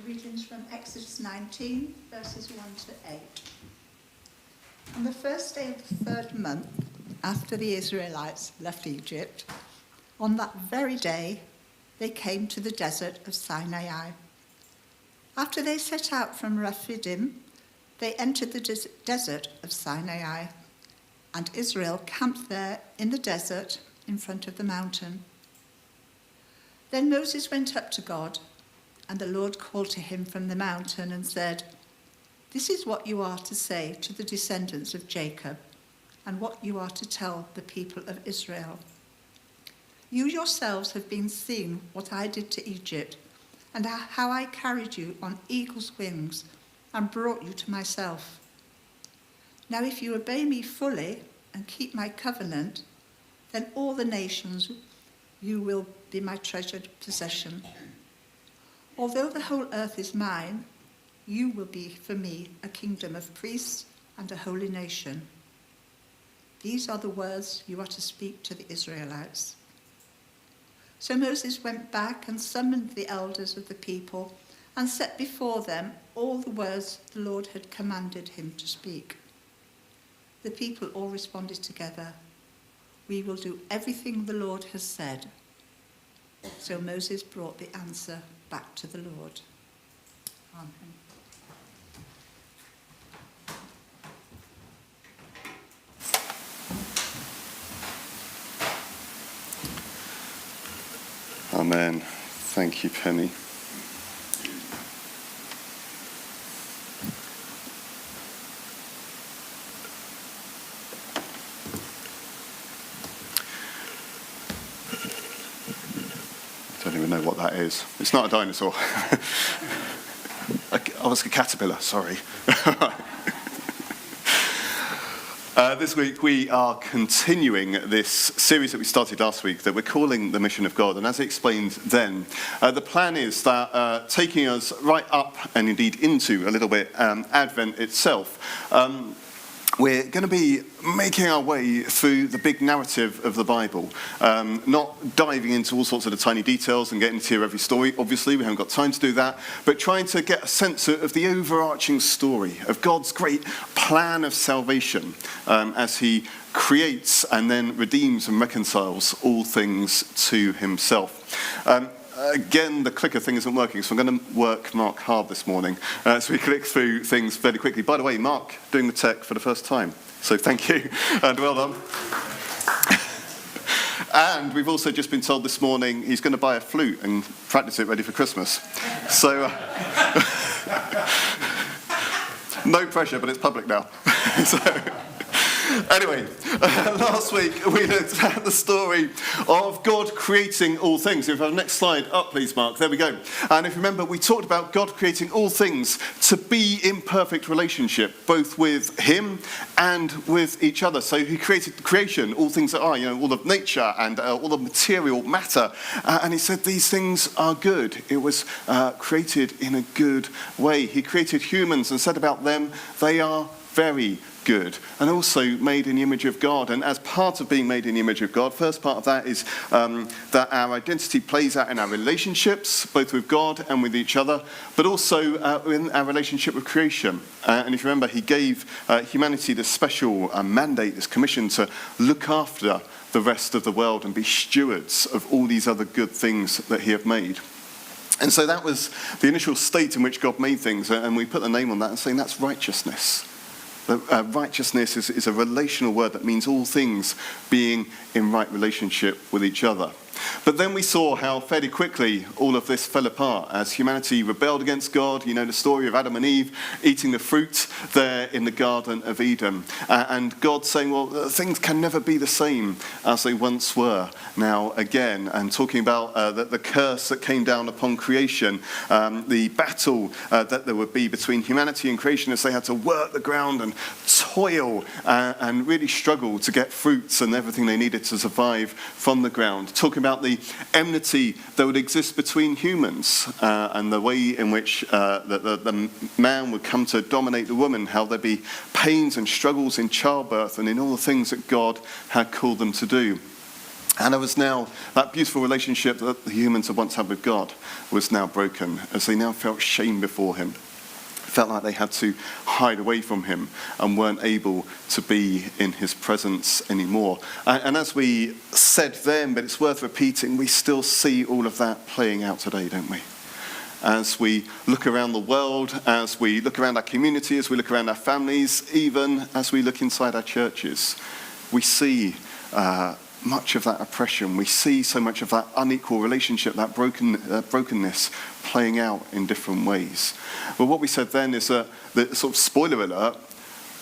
Readings from Exodus 19, verses 1 to 8. On the first day of the third month, after the Israelites left Egypt, on that very day, they came to the desert of Sinai. After they set out from Rephidim, they entered the desert of Sinai, and Israel camped there in the desert in front of the mountain. Then Moses went up to God, and the Lord called to him from the mountain and said, "This is what you are to say to the descendants of Jacob, and what you are to tell the people of Israel. You yourselves have been seeing what I did to Egypt, and how I carried you on eagle's wings and brought you to myself. Now if you obey me fully and keep my covenant, then all the nations you will be my treasured possession. Although the whole earth is mine, you will be for me a kingdom of priests and a holy nation. These are the words you are to speak to the Israelites." So Moses went back and summoned the elders of the people and set before them all the words the Lord had commanded him to speak. The people all responded together, "We will do everything the Lord has said." So Moses brought the answer back to the Lord. Amen. Amen. Thank you, Penny. I don't even know what that is. It's not a dinosaur. I was a caterpillar, sorry. This week we are continuing this series that we started last week that we're calling The Mission of God. And as I explained then, the plan is that taking us right up and indeed into a little bit Advent itself, we're going to be making our way through the big narrative of the Bible, not diving into all sorts of the tiny details and getting to hear every story. Obviously, we haven't got time to do that, but trying to get a sense of the overarching story of God's great plan of salvation as he creates and then redeems and reconciles all things to himself. Again, the clicker thing isn't working, so I'm going to work Mark hard this morning. So we click through things fairly quickly. By the way, Mark doing the tech for the first time. So thank you, and well done. And we've also just been told this morning he's going to buy a flute and practice it ready for Christmas. So, no pressure, but it's public now. Anyway, last week we looked at the story of God creating all things. If you have the next slide up, please, Mark. There we go. And if you remember, we talked about God creating all things to be in perfect relationship, both with him and with each other. So he created creation, all things that are, all of nature and all the material matter. And he said these things are good. It was created in a good way. He created humans and said about them, they are very good, and also made in the image of God. And as part of being made in the image of God, first part of that is that our identity plays out in our relationships, both with God and with each other, but also in our relationship with creation. And if you remember, he gave humanity this special mandate, this commission to look after the rest of the world and be stewards of all these other good things that he had made. And so that was the initial state in which God made things, and we put the name on that and saying that's righteousness. Righteousness is a relational word that means all things being in right relationship with each other. But then we saw how fairly quickly all of this fell apart as humanity rebelled against God. You know the story of Adam and Eve eating the fruit there in the Garden of Eden. And God saying, well, things can never be the same as they once were now again. And talking about the curse that came down upon creation, the battle that there would be between humanity and creation as they had to work the ground and toil and really struggle to get fruits and everything they needed to survive from the ground. Talking about the enmity that would exist between humans and the way in which the man would come to dominate the woman, how there'd be pains and struggles in childbirth and in all the things that God had called them to do. And there was now that beautiful relationship that the humans had once had with God was now broken, as they now felt shame before him. Felt like they had to hide away from him and weren't able to be in his presence anymore. And as we said then, but it's worth repeating, we still see all of that playing out today, don't we? As we look around the world, as we look around our community, as we look around our families, even as we look inside our churches, we see much of that oppression. We see so much of that unequal relationship, that brokenness playing out in different ways. But what we said then is that, the sort of spoiler alert,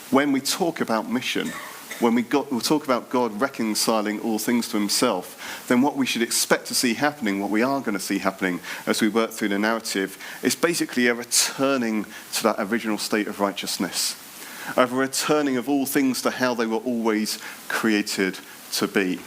when we talk about mission, when we'll talk about God reconciling all things to himself, then what we should expect to see happening, what we are going to see happening as we work through the narrative, is basically a returning to that original state of righteousness, of a returning of all things to how they were always created to be.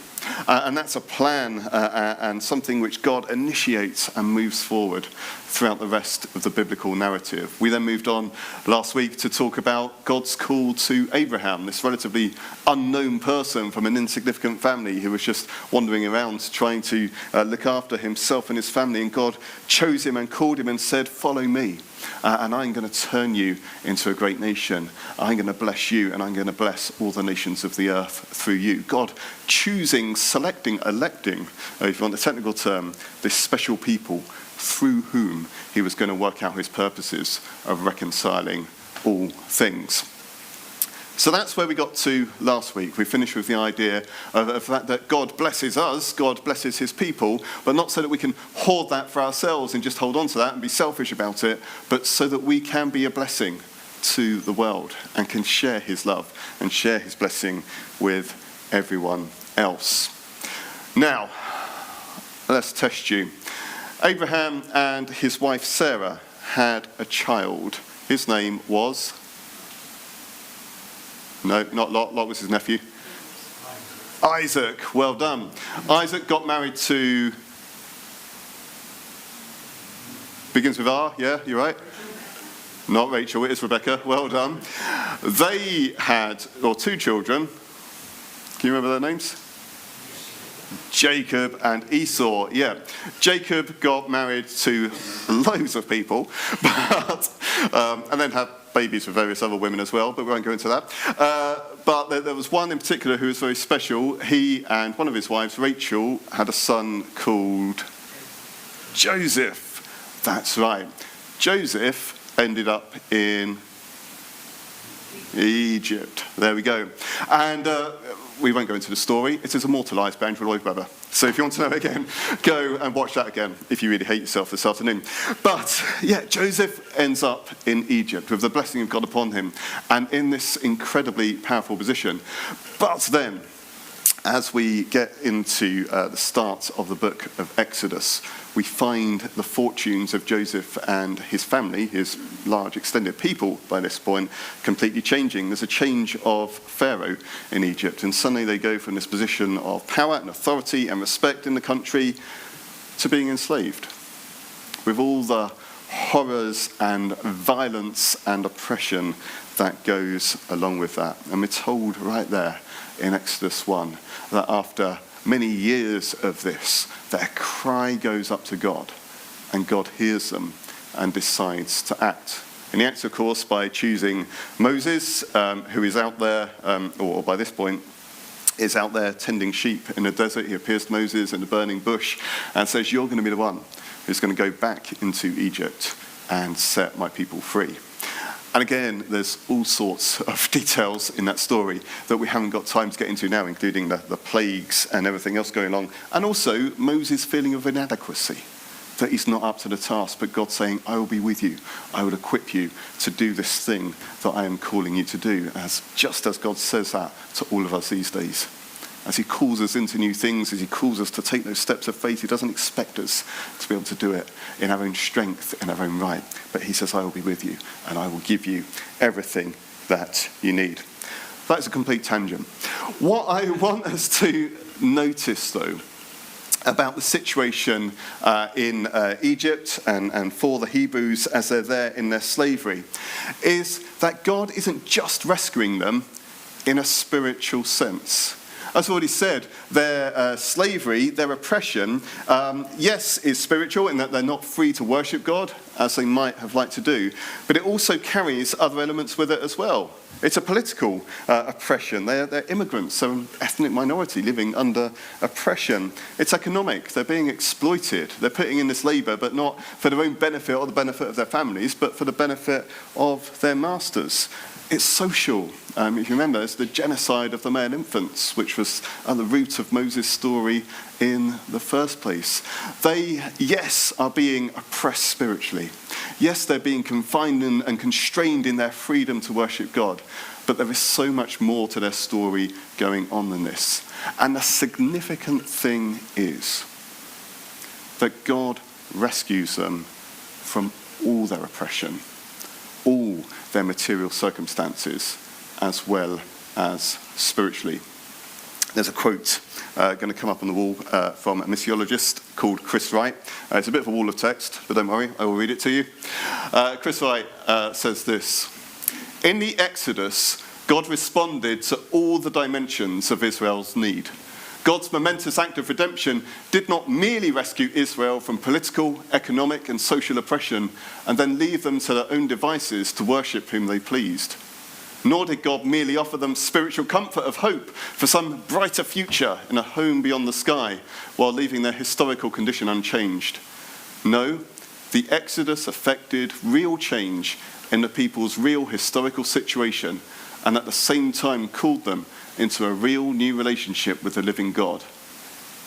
And that's a plan and something which God initiates and moves forward throughout the rest of the biblical narrative. We then moved on last week to talk about God's call to Abraham, this relatively unknown person from an insignificant family who was just wandering around trying to look after himself and his family. And God chose him and called him and said, "Follow me. And I'm going to turn you into a great nation. I'm going to bless you, and I'm going to bless all the nations of the earth through you." God choosing, selecting, electing, if you want the technical term, this special people through whom he was going to work out his purposes of reconciling all things. So that's where we got to last week. We finished with the idea of that God blesses us, God blesses his people, but not so that we can hoard that for ourselves and just hold on to that and be selfish about it, but so that we can be a blessing to the world and can share his love and share his blessing with everyone else. Now, let's test you. Abraham and his wife Sarah had a child. His name was... No, not Lot. Lot was his nephew. Isaac. Well done. Isaac got married to... Begins with R, yeah, you're right. Not Rachel, it is Rebecca. Well done. They had, two children. Can you remember their names? Jacob and Esau. Yeah, Jacob got married to loads of people, but and then had babies with various other women as well, but we won't go into that. But there was one in particular who was very special. He and one of his wives, Rachel, had a son called Joseph. That's right. Joseph ended up in Egypt. There we go. And we won't go into the story. It is immortalised by Andrew Lloyd Webber. So if you want to know it again, go and watch that again if you really hate yourself this afternoon. But yeah, Joseph ends up in Egypt with the blessing of God upon him and in this incredibly powerful position. But then, as we get into the start of the book of Exodus, we find the fortunes of Joseph and his family, his large extended people by this point, completely changing. There's a change of Pharaoh in Egypt, and suddenly they go from this position of power and authority and respect in the country to being enslaved, with all the horrors and violence and oppression that goes along with that. And we're told right there in Exodus 1 that after many years of this, their cry goes up to God, and God hears them and decides to act. And he acts, of course, by choosing Moses, who is out there, or by this point, is out there tending sheep in the desert. He appears to Moses in the burning bush and says, "You're going to be the one who's going to go back into Egypt and set my people free." And again, there's all sorts of details in that story that we haven't got time to get into now, including the plagues and everything else going along. And also Moses' feeling of inadequacy, that he's not up to the task, but God saying, "I will be with you. I will equip you to do this thing that I am calling you to do," just as God says that to all of us these days. As he calls us into new things, as he calls us to take those steps of faith, he doesn't expect us to be able to do it in our own strength, in our own right. But he says, "I will be with you, and I will give you everything that you need." That's a complete tangent. What I want us to notice, though, about the situation in Egypt and for the Hebrews as they're there in their slavery, is that God isn't just rescuing them in a spiritual sense. As I've already said, their slavery, their oppression, yes, is spiritual in that they're not free to worship God as they might have liked to do, but it also carries other elements with it as well. It's a political oppression. They're immigrants, so an ethnic minority living under oppression. It's economic. They're being exploited. They're putting in this labour, but not for their own benefit or the benefit of their families, but for the benefit of their masters. It's social. If you remember, it's the genocide of the male infants, which was at the root of Moses' story in the first place. They, yes, are being oppressed spiritually. Yes, they're being confined and constrained in their freedom to worship God. But there is so much more to their story going on than this. And the significant thing is that God rescues them from all their oppression, all their material circumstances, as well as spiritually. There's a quote going to come up on the wall from a missiologist called Chris Wright. It's a bit of a wall of text, but don't worry, I will read it to you. Chris Wright says this: "In the Exodus, God responded to all the dimensions of Israel's need. God's momentous act of redemption did not merely rescue Israel from political, economic, and social oppression and then leave them to their own devices to worship whom they pleased. Nor did God merely offer them spiritual comfort of hope for some brighter future in a home beyond the sky while leaving their historical condition unchanged. No, the Exodus affected real change in the people's real historical situation and at the same time called them into a real new relationship with the living God.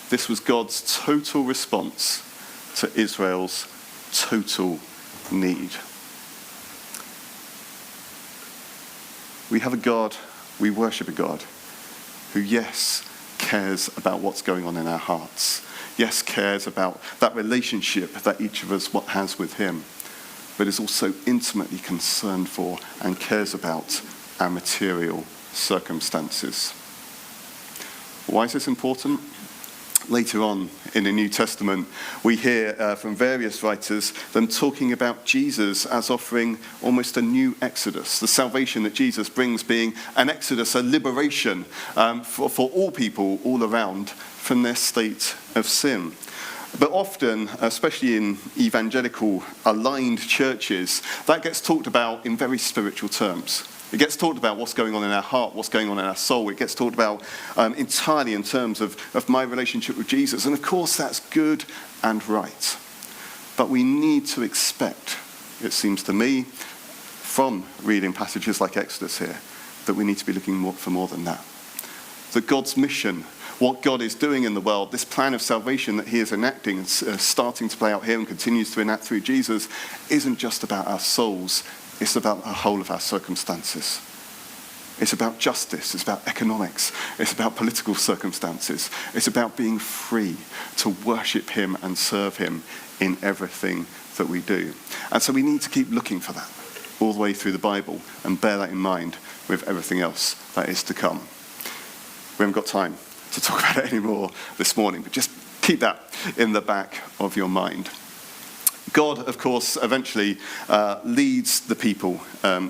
This was God's total response to Israel's total need." We have a God, we worship a God who, yes, cares about what's going on in our hearts. Yes, cares about that relationship that each of us has with him, but is also intimately concerned for and cares about our material circumstances. Why is this important? Later on in the New Testament, we hear from various writers them talking about Jesus as offering almost a new exodus, the salvation that Jesus brings being an exodus, a liberation for all people all around from their state of sin. But often, especially in evangelical aligned churches, that gets talked about in very spiritual terms. It gets talked about what's going on in our heart, what's going on in our soul. It gets talked about entirely in terms of my relationship with Jesus. And of course, that's good and right. But we need to expect, it seems to me, from reading passages like Exodus here, that we need to be looking for more than that. That God's mission, what God is doing in the world, this plan of salvation that he is enacting and starting to play out here and continues to enact through Jesus, isn't just about our souls. It's about the whole of our circumstances. It's about justice. It's about economics. It's about political circumstances. It's about being free to worship him and serve him in everything that we do. And so we need to keep looking for that all the way through the Bible and bear that in mind with everything else that is to come. We haven't got time to talk about it anymore this morning, but just keep that in the back of your mind. God, of course, eventually leads the people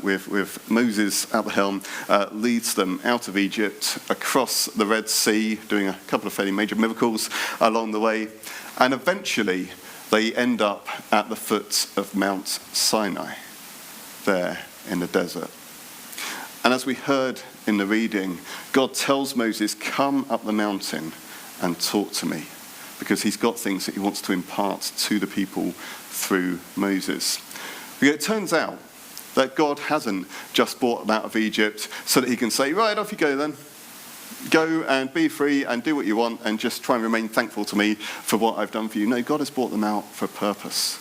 with Moses at the helm, leads them out of Egypt, across the Red Sea, doing a couple of fairly major miracles along the way. And eventually, they end up at the foot of Mount Sinai, there in the desert. And as we heard in the reading, God tells Moses, "Come up the mountain and talk to me," because he's got things that he wants to impart to the people through Moses. It turns out that God hasn't just brought them out of Egypt so that he can say, "Right, off you go then. Go and be free and do what you want and just try and remain thankful to me for what I've done for you." No, God has brought them out for a purpose.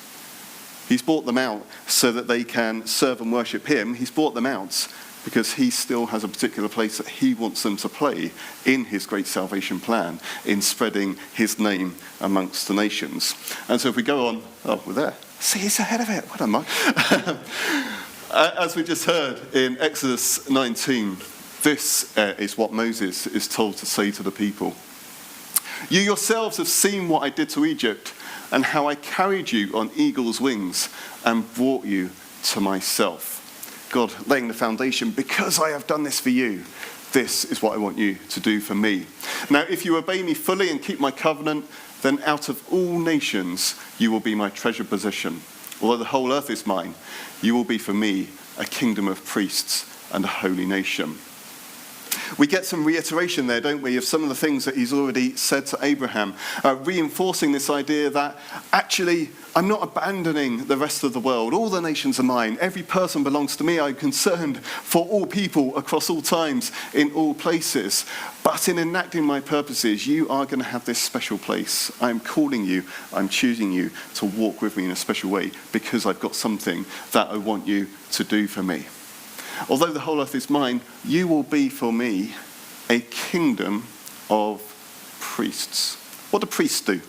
He's brought them out so that they can serve and worship him. He's brought them out because he still has a particular place that he wants them to play in his great salvation plan, in spreading his name amongst the nations. And so if we go on, oh, we're there. See, he's ahead of it. What am I? As we just heard in Exodus 19, this is what Moses is told to say to the people. "You yourselves have seen what I did to Egypt and how I carried you on eagle's wings and brought you to myself." God laying the foundation, because I have done this for you, this is what I want you to do for me. Now, if you obey me fully and keep my covenant, then out of all nations you will be my treasured possession. Although the whole earth is mine, you will be for me a kingdom of priests and a holy nation. We get some reiteration there, don't we, of some of the things that he's already said to Abraham, reinforcing this idea that actually I'm not abandoning the rest of the world. All the nations are mine. Every person belongs to me. I'm concerned for all people across all times, in all places. But in enacting my purposes, you are going to have this special place. I'm calling you, I'm choosing you to walk with me in a special way because I've got something that I want you to do for me. Although the whole earth is mine, you will be for me a kingdom of priests. What do priests do?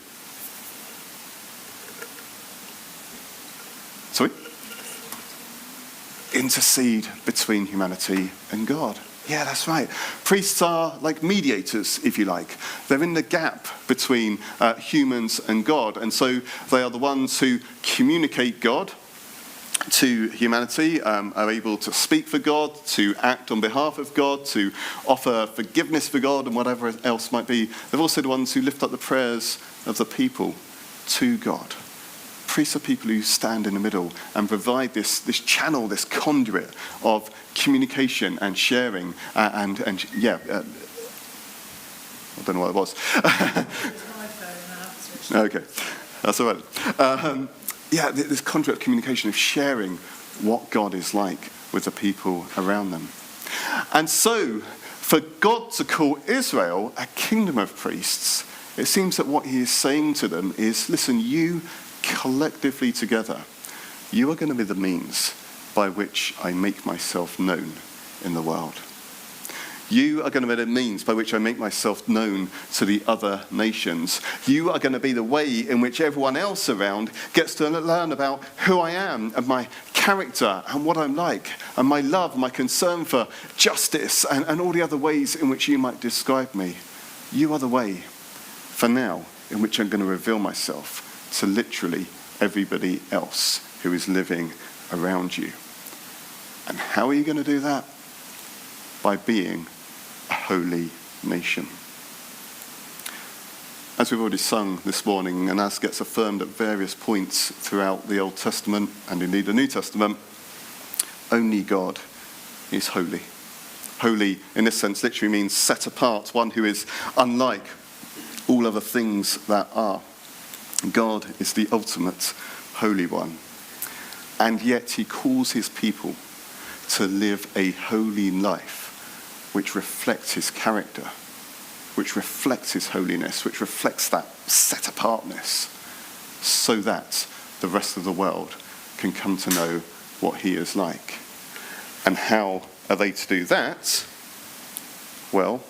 Sorry? Intercede between humanity and God. Yeah, that's right. Priests are like mediators, if you like. They're in the gap between humans and God. And so they are the ones who communicate God to humanity, are able to speak for God, to act on behalf of God, to offer forgiveness for God and whatever else might be. They're also the ones who lift up the prayers of the people to God. Priests are people who stand in the middle and provide this channel, this conduit of communication and sharing I don't know what it was. Okay, that's all right. This conduit of communication, of sharing what God is like with the people around them. And so, for God to call Israel a kingdom of priests, it seems that what he is saying to them is, listen, you collectively together, you are going to be the means by which I make myself known in the world. You are going to be the means by which I make myself known to the other nations. You are going to be the way in which everyone else around gets to learn about who I am and my character and what I'm like and my love, my concern for justice and all the other ways in which you might describe me. You are the way, for now, in which I'm going to reveal myself to literally everybody else who is living around you. And how are you going to do that? By being a holy nation. As we've already sung this morning, and as gets affirmed at various points throughout the Old Testament and indeed the New Testament, only God is holy. Holy, in this sense, literally means set apart, one who is unlike all other things that are. God is the ultimate holy one. And yet he calls his people to live a holy life which reflects his character, which reflects his holiness, which reflects that set-apartness, so that the rest of the world can come to know what he is like. And how are they to do that? Well,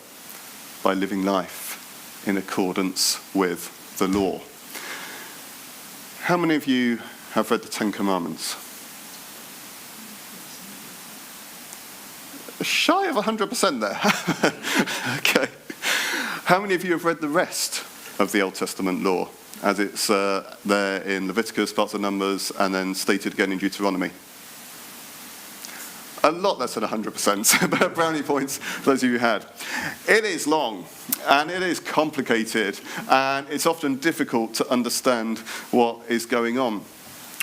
by living life in accordance with the law. How many of you have read the Ten Commandments? Shy of 100% there. Okay. How many of you have read the rest of the Old Testament law as it's there in Leviticus, parts of Numbers, and then stated again in Deuteronomy? A lot less than 100%, but brownie points for those of you who had. It is long, and it is complicated, and it's often difficult to understand what is going on.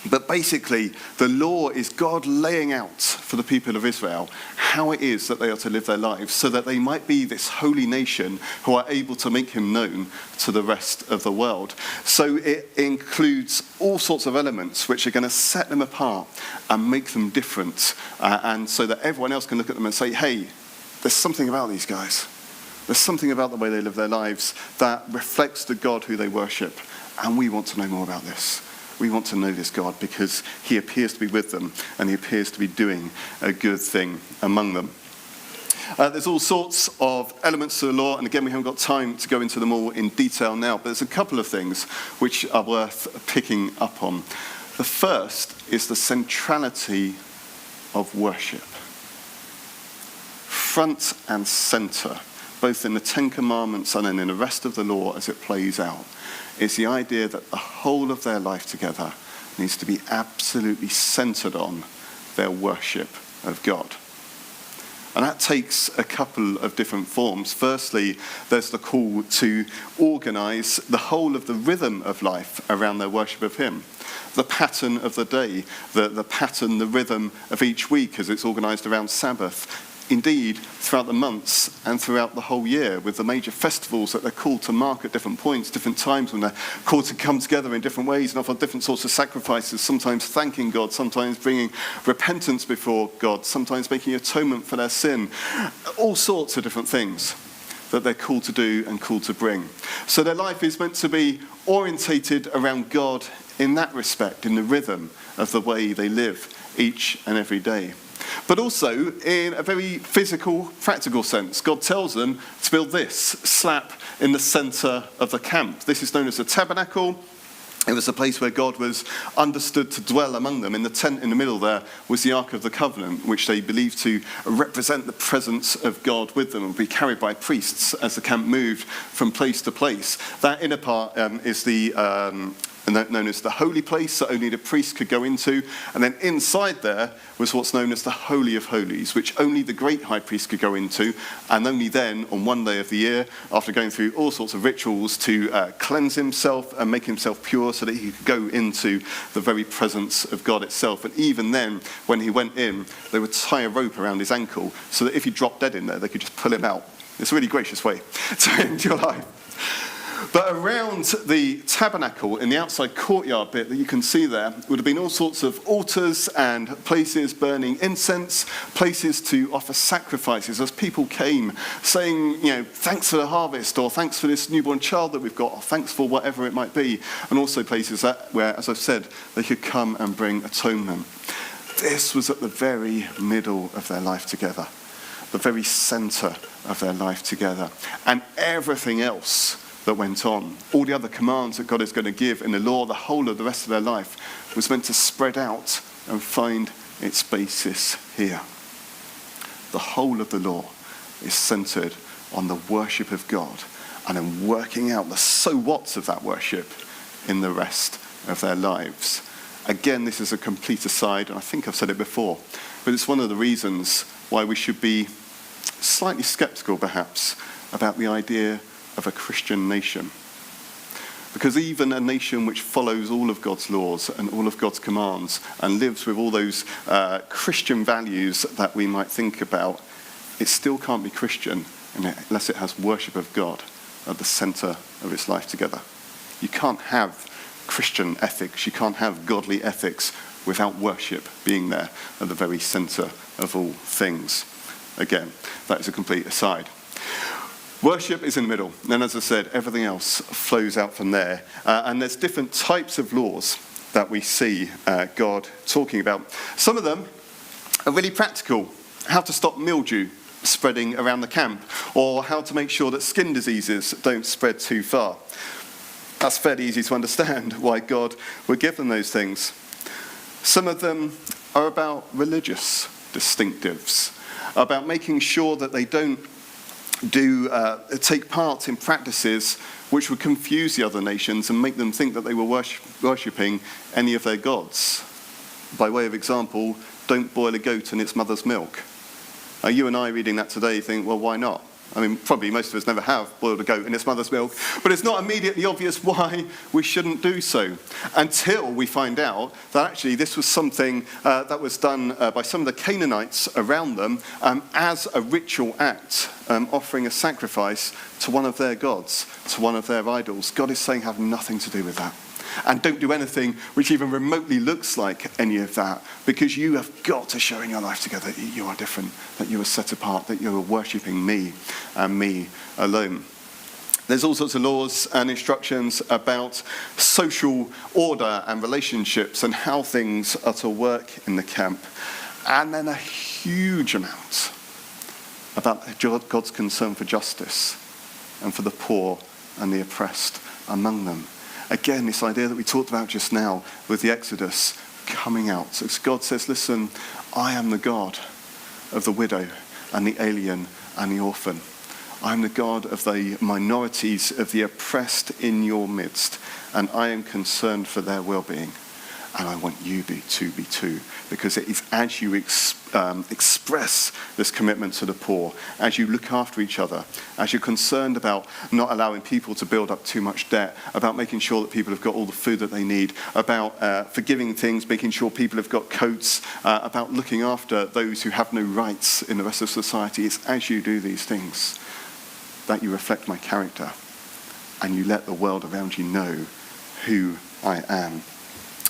But basically, the law is God laying out for the people of Israel how it is that they are to live their lives so that they might be this holy nation who are able to make him known to the rest of the world. So it includes all sorts of elements which are going to set them apart and make them different. And so that everyone else can look at them and say, hey, there's something about these guys. There's something about the way they live their lives that reflects the God who they worship. And we want to know more about this. We want to know this God because he appears to be with them and he appears to be doing a good thing among them. There's all sorts of elements to the law, and again, we haven't got time to go into them all in detail now, but there's a couple of things which are worth picking up on. The first is the centrality of worship. Front and centre, both in the Ten Commandments and in the rest of the law as it plays out, is the idea that the whole of their life together needs to be absolutely centered on their worship of God. And that takes a couple of different forms. Firstly, there's the call to organise the whole of the rhythm of life around their worship of him. The pattern of the day, the pattern, the rhythm of each week as it's organised around Sabbath. Indeed, throughout the months and throughout the whole year, with the major festivals that they're called to mark at different points, different times when they're called to come together in different ways and offer different sorts of sacrifices, sometimes thanking God, sometimes bringing repentance before God, sometimes making atonement for their sin, all sorts of different things that they're called to do and called to bring. So their life is meant to be orientated around God in that respect, in the rhythm of the way they live each and every day. But also in a very physical, practical sense. God tells them to build this slab in the centre of the camp. This is known as the tabernacle. It was a place where God was understood to dwell among them. In the tent in the middle there was the Ark of the Covenant, which they believed to represent the presence of God with them and be carried by priests as the camp moved from place to place. That inner part is known as the holy place that only the priest could go into. And then inside there was what's known as the Holy of Holies, which only the great high priest could go into. And only then, on one day of the year, after going through all sorts of rituals to cleanse himself and make himself pure so that he could go into the very presence of God itself. And even then, when he went in, they would tie a rope around his ankle so that if he dropped dead in there, they could just pull him out. It's a really gracious way to end your life. But around the tabernacle, in the outside courtyard bit that you can see there, would have been all sorts of altars and places burning incense, places to offer sacrifices as people came saying, thanks for the harvest, or thanks for this newborn child that we've got, or thanks for whatever it might be. And also places where, as I've said, they could come and bring atonement. This was at the very middle of their life together, the very centre of their life together. And everything else that went on, all the other commands that God is going to give in the law, the whole of the rest of their life was meant to spread out and find its basis here. The whole of the law is centred on the worship of God and in working out the so whats of that worship in the rest of their lives. Again, this is a complete aside, and I think I've said it before, but it's one of the reasons why we should be slightly sceptical perhaps about the idea of a Christian nation. Because even a nation which follows all of God's laws and all of God's commands and lives with all those Christian values that we might think about, it still can't be Christian unless it has worship of God at the centre of its life together. You can't have Christian ethics, you can't have godly ethics without worship being there at the very centre of all things. Again, that is a complete aside. Worship is in the middle, and as I said, everything else flows out from there. And there's different types of laws that we see God talking about. Some of them are really practical. How to stop mildew spreading around the camp, or how to make sure that skin diseases don't spread too far. That's fairly easy to understand why God would give them those things. Some of them are about religious distinctives, about making sure that they don't take part in practices which would confuse the other nations and make them think that they were worshipping any of their gods. By way of example, don't boil a goat in its mother's milk. You and I reading that today think, well, why not? I mean, probably most of us never have boiled a goat in its mother's milk, but it's not immediately obvious why we shouldn't do so until we find out that actually this was something that was done by some of the Canaanites around them as a ritual act, offering a sacrifice to one of their gods, to one of their idols. God is saying have nothing to do with that. And don't do anything which even remotely looks like any of that, because you have got to show in your life together that you are different, that you are set apart, that you are worshipping me and me alone. There's all sorts of laws and instructions about social order and relationships and how things are to work in the camp. And then a huge amount about God's concern for justice and for the poor and the oppressed among them. Again, this idea that we talked about just now with the Exodus coming out. So God says, listen, I am the God of the widow and the alien and the orphan. I am the God of the minorities, of the oppressed in your midst, and I am concerned for their well-being. And I want you to be too, because it is as you express this commitment to the poor, as you look after each other, as you're concerned about not allowing people to build up too much debt, about making sure that people have got all the food that they need, about forgiving things, making sure people have got coats, about looking after those who have no rights in the rest of society. It's as you do these things that you reflect my character and you let the world around you know who I am.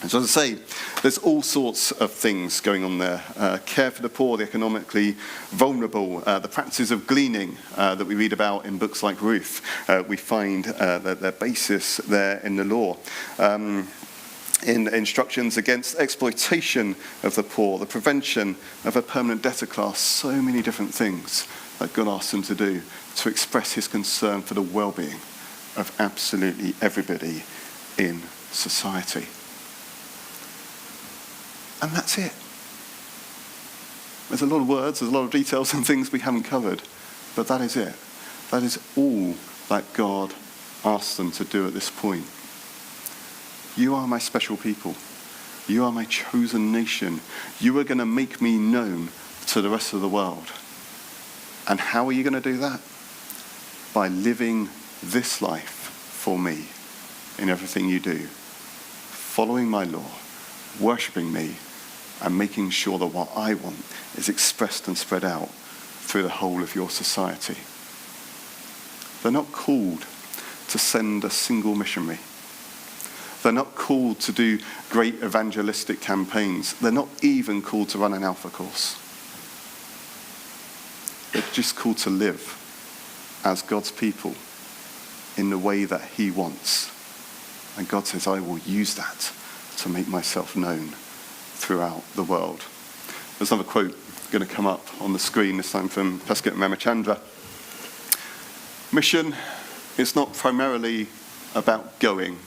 And so as I say, there's all sorts of things going on there. Care for the poor, the economically vulnerable, the practices of gleaning that we read about in books like Ruth. We find their basis there in the law. In instructions against exploitation of the poor, the prevention of a permanent debtor class, so many different things that God asks them to do to express his concern for the well-being of absolutely everybody in society. And that's it. There's a lot of words, there's a lot of details and things we haven't covered, but that is it. That is all that God asks them to do at this point. You are my special people. You are my chosen nation. You are going to make me known to the rest of the world. And how are you going to do that? By living this life for me in everything you do. Following my law, worshipping me, and making sure that what I want is expressed and spread out through the whole of your society. They're not called to send a single missionary. They're not called to do great evangelistic campaigns. They're not even called to run an alpha course. They're just called to live as God's people in the way that he wants. And God says, I will use that to make myself known throughout the world. There's another quote going to come up on the screen, this time from Pescott and Ramachandra. Mission is not primarily about going,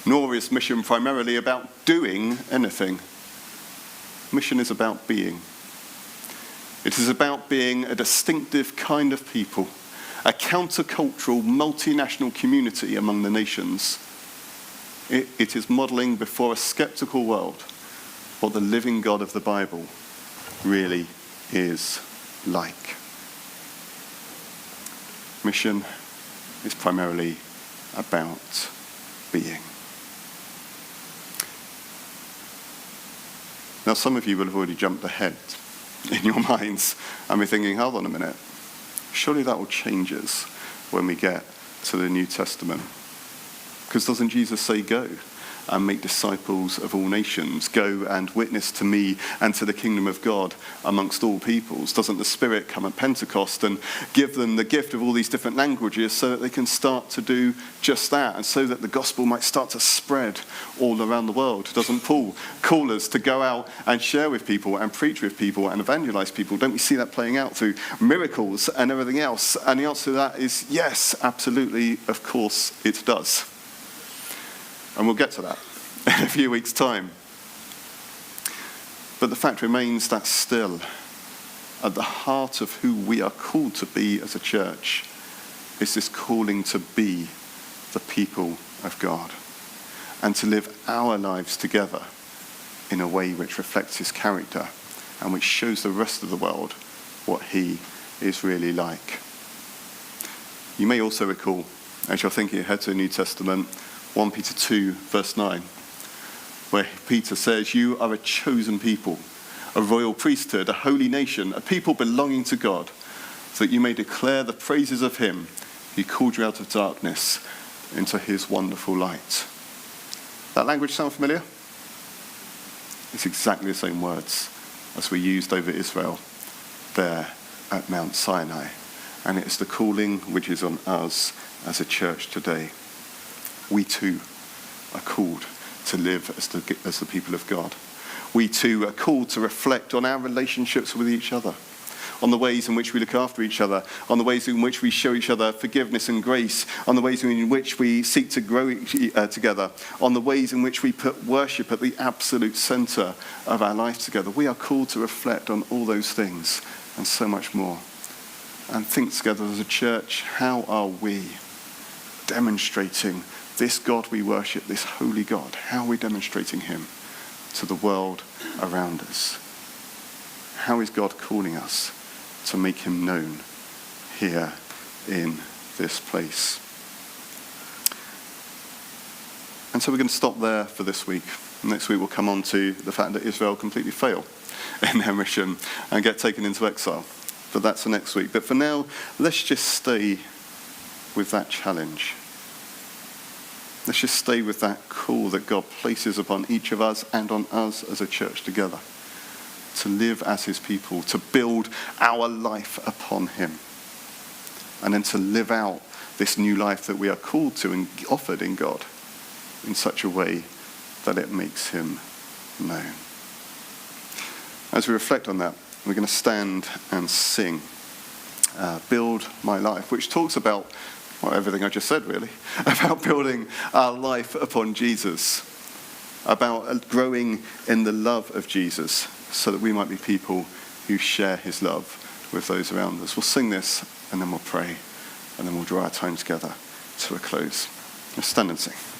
nor is mission primarily about doing anything. Mission is about being. It is about being a distinctive kind of people, a countercultural, multinational community among the nations. It is modelling before a sceptical world what the living God of the Bible really is like. Mission is primarily about being. Now, some of you will have already jumped ahead in your minds and be thinking, hold on a minute, surely that will change us when we get to the New Testament. Because doesn't Jesus say, go and make disciples of all nations, go and witness to me and to the kingdom of God amongst all peoples? Doesn't the Spirit come at Pentecost and give them the gift of all these different languages so that they can start to do just that, and so that the gospel might start to spread all around the world? Doesn't Paul call us to go out and share with people and preach with people and evangelize people? Don't we see that playing out through miracles and everything else? And the answer to that is yes, absolutely, of course it does. And we'll get to that in a few weeks' time. But the fact remains that still, at the heart of who we are called to be as a church, is this calling to be the people of God and to live our lives together in a way which reflects his character and which shows the rest of the world what he is really like. You may also recall, as you're thinking ahead to the New Testament, 1 Peter 2, verse 9, where Peter says, you are a chosen people, a royal priesthood, a holy nation, a people belonging to God, so that you may declare the praises of him who called you out of darkness into his wonderful light. That language sound familiar? It's exactly the same words as we used over Israel there at Mount Sinai. And it's the calling which is on us as a church today. We too are called to live as the people of God. We too are called to reflect on our relationships with each other, on the ways in which we look after each other, on the ways in which we show each other forgiveness and grace, on the ways in which we seek to grow together, on the ways in which we put worship at the absolute centre of our life together. We are called to reflect on all those things and so much more. And think together as a church, how are we demonstrating this God we worship, this holy God, how are we demonstrating him to the world around us? How is God calling us to make him known here in this place? And so we're going to stop there for this week. Next week we'll come on to the fact that Israel completely fail in their mission and get taken into exile. But that's the next week. But for now, let's just stay with that challenge. Let's just stay with that call that God places upon each of us and on us as a church together, to live as his people, to build our life upon him, and then to live out this new life that we are called to and offered in God in such a way that it makes him known. As we reflect on that, we're going to stand and sing Build My Life, which talks about, well, everything I just said really, about building our life upon Jesus, about growing in the love of Jesus so that we might be people who share his love with those around us. We'll sing this and then we'll pray and then we'll draw our time together to a close. Let's stand and sing.